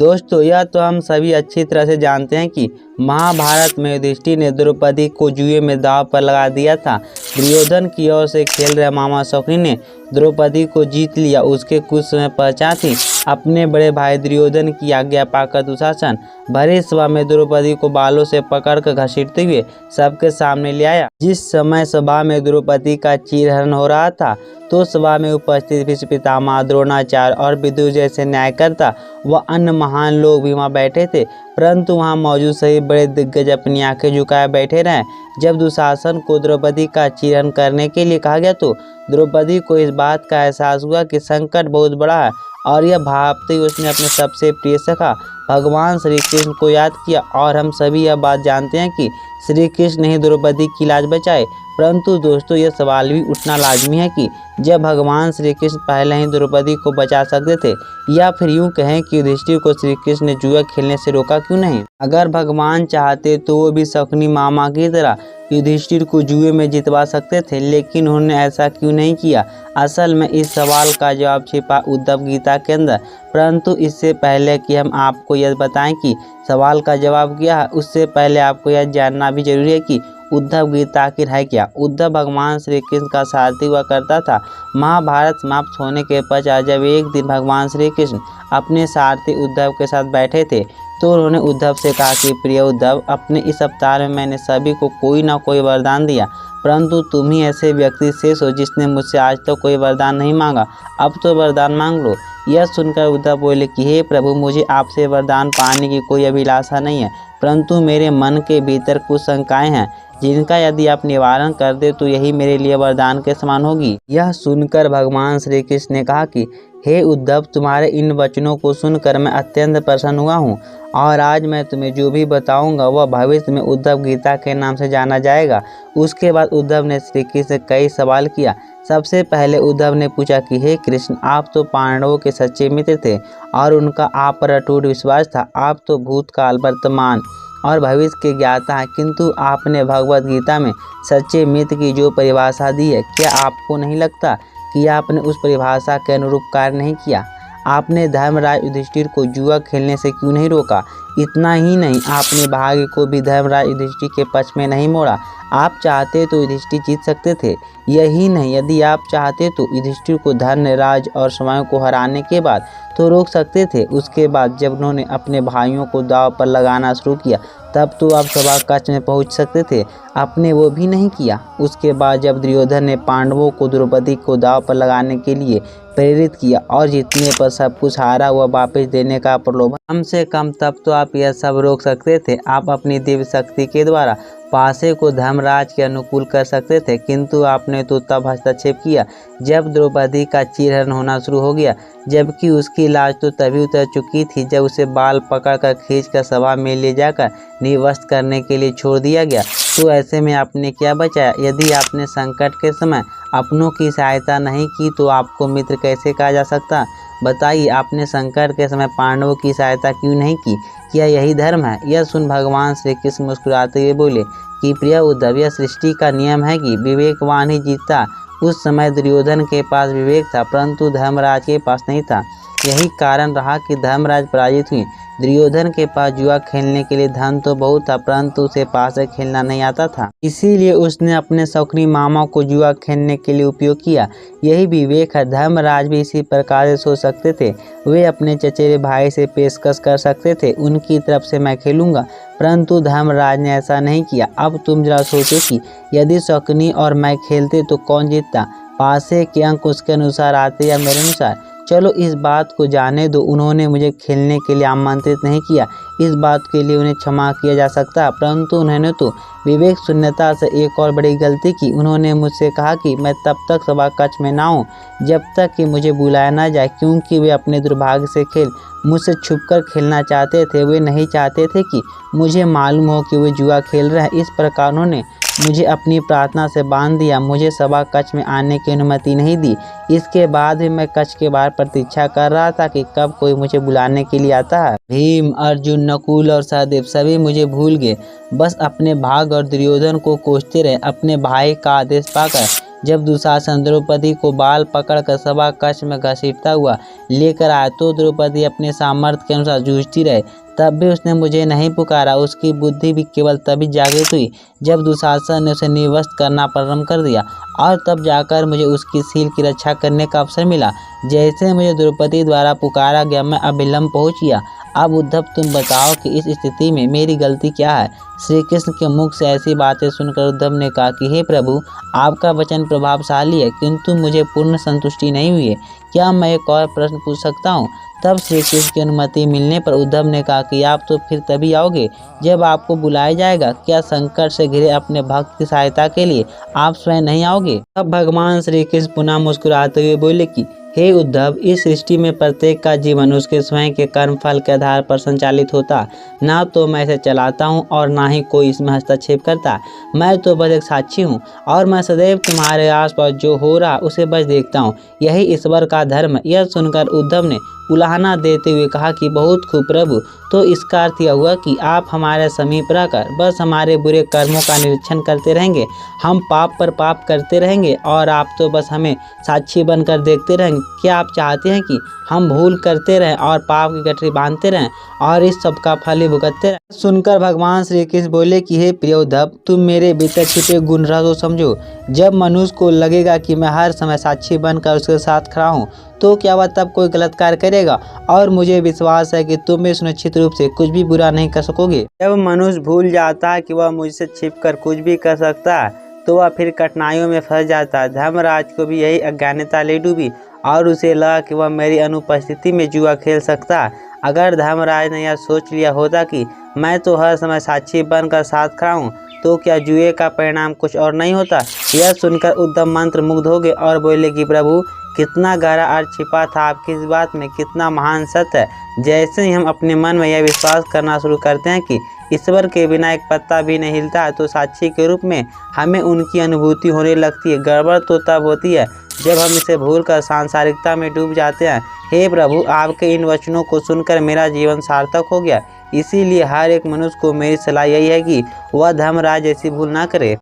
दोस्तों, यह तो हम सभी अच्छी तरह से जानते हैं कि महाभारत में युधिष्ठिर ने द्रौपदी को जुए में दांव पर लगा दिया था। दुर्योधन की ओर से खेल रहे मामा शकुनी ने द्रौपदी को जीत लिया। उसके कुछ समय पश्चात ही अपने बड़े भाई दुर्योधन की आज्ञा पाकर दुशासन भरी सभा में द्रौपदी को बालों से पकड़कर घसीटते हुए सबके सामने ले आया। जिस समय सभा में द्रौपदी का चीरहरण हो रहा था, तो सभा में उपस्थित भीष्म पितामह, द्रोणाचार्य और विदुर जैसे न्यायकर्ता व अन्य महान लोग भी वहाँ बैठे थे, परंतु वहाँ मौजूद सभी बड़े दिग्गज अपनी आंखें झुकाए बैठे रहे। जब दुशासन को द्रौपदी का चीरहरण करने के लिए कहा गया, तो द्रौपदी को इस बात का एहसास हुआ कि संकट बहुत बड़ा है, और यह भावते ही उसने अपने सबसे प्रिय सखा भगवान श्री कृष्ण को याद किया। और हम सभी यह बात जानते हैं कि श्री कृष्ण ही द्रौपदी की लाज बचाए। परंतु दोस्तों, यह सवाल भी उठना लाजमी है कि जब भगवान श्री कृष्ण पहले ही द्रौपदी को बचा सकते थे, या फिर यूं कहें कि युधिष्ठिर को श्री कृष्ण ने जुआ खेलने से रोका क्यों नहीं। अगर भगवान चाहते तो वो भी शकुनी मामा की तरह युधिष्ठिर को जुए में जितवा सकते थे, लेकिन उन्होंने ऐसा क्यों नहीं किया। असल में इस सवाल का जवाब छिपा उद्धव गीता के अंदर। परंतु इससे पहले कि हम आपको यह बताएं कि सवाल का जवाब क्या है, उससे पहले आपको यह जानना भी जरूरी है कि उद्धव गीता आखिर है क्या। उद्धव भगवान श्री कृष्ण का सारथी हुआ करता था। महाभारत समाप्त होने के पश्चात जब एक दिन भगवान श्री कृष्ण अपने सारथी उद्धव के साथ बैठे थे, तो उन्होंने उद्धव से कहा कि प्रिय उद्धव, अपने इस अवतार में मैंने सभी को कोई ना कोई वरदान दिया, परंतु तुम ही ऐसे व्यक्ति शेष हो जिसने मुझसे आज तक कोई वरदान नहीं मांगा। अब तो वरदान मांग लो। यह सुनकर उद्धव बोले कि हे प्रभु, मुझे आपसे वरदान पाने की कोई अभिलाषा नहीं है, परंतु मेरे मन के भीतर कुछ शंकाएं हैं, जिनका यदि आप निवारण कर दे तो यही मेरे लिए वरदान के समान होगी। यह सुनकर भगवान श्री कृष्ण ने कहा कि हे उद्धव, तुम्हारे इन वचनों को सुनकर मैं अत्यंत प्रसन्न हुआ हूँ, और आज मैं तुम्हें जो भी बताऊंगा वह भविष्य में उद्धव गीता के नाम से जाना जाएगा। उसके बाद उद्धव ने श्री कृष्ण से कई सवाल किया। सबसे पहले उद्धव ने पूछा कि हे कृष्ण, आप तो पांडवों के सच्चे मित्र थे और उनका आप पर अटूट विश्वास था। आप तो भूतकाल, वर्तमान और भविष्य के ज्ञाता हैं, किंतु आपने भगवत गीता में सच्चे मित्र की जो परिभाषा दी है, क्या आपको नहीं लगता कि आपने उस परिभाषा के अनुरूप कार्य नहीं किया। आपने धर्मराज युधिष्ठिर को जुआ खेलने से क्यों नहीं रोका। इतना ही नहीं, आपने भाग्य को भी धर्मराज युधिष्ठिर के पक्ष में नहीं मोड़ा। आप चाहते तो युधिष्ठिर जीत सकते थे। यही नहीं, यदि आप चाहते तो युधिष्ठिर को धन, राज और समय को हराने के बाद तो रोक सकते थे। उसके बाद जब उन्होंने अपने भाइयों को दांव पर लगाना शुरू किया, तब तो आप सभा कक्ष में पहुंच सकते थे। आपने वो भी नहीं किया। उसके बाद जब दुर्योधन ने पांडवों को द्रौपदी को दांव पर लगाने के लिए प्रेरित किया और जीतने पर सब कुछ हारा हुआ वापस देने का प्रलोभन, कम से कम तब तो आप यह सब रोक सकते थे। आप अपनी दिव्य शक्ति के द्वारा पासे को धर्मराज के अनुकूल कर सकते थे, किंतु आपने तो तब हस्तक्षेप किया जब द्रौपदी का चीरहरण होना शुरू हो गया, जबकि उसकी लाज तो तभी उतर चुकी थी जब उसे बाल पकड़कर खींचकर सभा में ले जाकर निर्वस्त्र करने के लिए छोड़ दिया गया। तो ऐसे में आपने क्या बचाया। यदि आपने संकट के समय अपनों की सहायता नहीं की, तो आपको मित्र कैसे कहा जा सकता। बताइए, आपने संकट के समय पांडवों की सहायता क्यों नहीं की। क्या यही धर्म है। यह सुन भगवान श्री कृष्ण मुस्कुराते हुए बोले कि प्रिय उद्धव, यह सृष्टि का नियम है कि विवेकवान ही जीतता। उस समय दुर्योधन के पास विवेक था, परंतु धर्मराज के पास नहीं था। यही कारण रहा कि धर्मराज पराजित हुए। दुर्योधन के पास जुआ खेलने के लिए धन तो बहुत था, परंतु उसे पास से खेलना नहीं आता था। इसीलिए उसने अपने शकुनी मामा को जुआ खेलने के लिए उपयोग किया। यही विवेक है। धर्मराज भी इसी प्रकार से सोच सकते थे। वे अपने चचेरे भाई से पेशकश कर सकते थे, उनकी तरफ से मैं खेलूंगा, परंतु धर्मराज ने ऐसा नहीं किया। अब तुम जरा सोचो कि यदि शकुनी और मैं खेलते तो कौन जीतता। पासे के अंक उसके अनुसार आते या मेरे अनुसार। चलो इस बात को जाने दो, उन्होंने मुझे खेलने के लिए आमंत्रित नहीं किया। इस बात के लिए उन्हें क्षमा किया जा सकता, परंतु उन्होंने तो विवेक शून्यता से एक और बड़ी गलती की। उन्होंने मुझसे कहा कि मैं तब तक सभा कक्ष में ना हूँ जब तक कि मुझे बुलाया ना जाए, क्योंकि वे अपने दुर्भाग्य से खेल मुझसे छुपकर खेलना चाहते थे। वे नहीं चाहते थे कि मुझे मालूम हो कि वे जुआ खेल रहे हैं। इस प्रकार उन्होंने मुझे अपनी प्रार्थना से बांध दिया, मुझे सभा कक्ष में आने की अनुमति नहीं दी। इसके बाद भी मैं कक्ष के बाहर प्रतीक्षा कर रहा था कि कब कोई मुझे बुलाने के लिए आता है। भीम, अर्जुन, नकुल और सहदेव सभी मुझे भूल गए, बस अपने भाग और दुर्योधन को कोसते रहे। अपने भाई का आदेश पाकर जब दुशासन द्रौपदी को बाल पकड़कर सभा कक्ष में घसीटता हुआ लेकर आया तो द्रौपदी अपने सामर्थ्य के अनुसार जूझती रही, तब भी उसने मुझे नहीं पुकारा। उसकी बुद्धि भी केवल तभी जागृत हुई जब दुशासन ने उसे निर्वस्त्र करना प्रारंभ कर दिया और तब जाकर मुझे उसकी सील की रक्षा करने का अवसर मिला। जैसे मुझे द्रौपदी द्वारा पुकारा गया, मैं अविलंब पहुँच गया। अब उद्धव तुम बताओ कि इस स्थिति में मेरी गलती क्या है। श्री कृष्ण के मुख से ऐसी बातें सुनकर उद्धव ने कहा कि हे प्रभु, आपका वचन प्रभावशाली है, किंतु मुझे पूर्ण संतुष्टि नहीं हुई है। क्या मैं एक और प्रश्न पूछ सकता हूँ? तब श्री कृष्ण की अनुमति मिलने पर उद्धव ने कहा कि आप तो फिर तभी आओगे जब आपको बुलाया जाएगा। क्या संकट से घिरे अपने भक्त की सहायता के लिए आप स्वयं नहीं आओगे? तब भगवान श्री कृष्ण पुनः मुस्कुराते हुए बोले कि हे उद्धव, इस सृष्टि में प्रत्येक का जीवन उसके स्वयं के कर्म फल के आधार पर संचालित होता। ना तो मैं इसे चलाता हूँ और ना ही कोई इसमें हस्तक्षेप करता। मैं तो बस एक साक्षी हूँ और मैं सदैव तुम्हारे आसपास जो हो रहा उसे बस देखता हूँ। यही ईश्वर का धर्म है। यह सुनकर उद्धव ने उलाहना देते हुए कहा कि बहुत खूब प्रभु, तो इसका अर्थ यह हुआ कि आप हमारे समीप रहकर बस हमारे बुरे कर्मों का निरीक्षण करते रहेंगे। हम पाप पर पाप करते रहेंगे और आप तो बस हमें साक्षी बनकर देखते रहेंगे। क्या आप चाहते हैं कि हम भूल करते रहें और पाप की गठरी बांधते रहें और इस सब का फल ही भुगतते रहें? सुनकर भगवान श्री कृष्ण बोले कि हे प्रिय उद्धव, तुम मेरे भीतर छिपे गुण रह तो समझो। जब मनुष्य को लगेगा कि मैं हर समय साक्षी बनकर उसके साथ खड़ा हूँ तो क्या वह तब कोई गलत कार्य करेगा? और मुझे विश्वास है कि तुम भी सुनिश्चित रूप से कुछ भी बुरा नहीं कर सकोगे। जब मनुष्य भूल जाता है कि वह मुझसे छिपकर कुछ भी कर सकता है तो वह फिर कठिनाइयों में फंस जाता है। धर्मराज को भी यही अज्ञानता ले डूबी और उसे लगा कि वह मेरी अनुपस्थिति में जुआ खेल सकता है। अगर धर्मराज ने यह सोच लिया होता कि मैं तो हर समय साक्षी बनकर साथ खड़ा हूँ तो क्या जुए का परिणाम कुछ और नहीं होता? यह सुनकर उद्धव मंत्र मुग्ध हो गए और बोले कि प्रभु, कितना गहरा अर्थ छिपा था आपकी इस बात में, कितना महान सत्य है। जैसे ही हम अपने मन में यह विश्वास करना शुरू करते हैं कि ईश्वर के बिना एक पत्ता भी नहीं हिलता है तो साक्षी के रूप में हमें उनकी अनुभूति होने लगती है। गड़बड़ तो तब होती है जब हम इसे भूलकर सांसारिकता में डूब जाते हैं। हे प्रभु, आपके इन वचनों को सुनकर मेरा जीवन सार्थक हो गया। इसीलिए हर एक मनुष्य को मेरी सलाह यही है कि वह धर्मराज ऐसी भूल ना करे।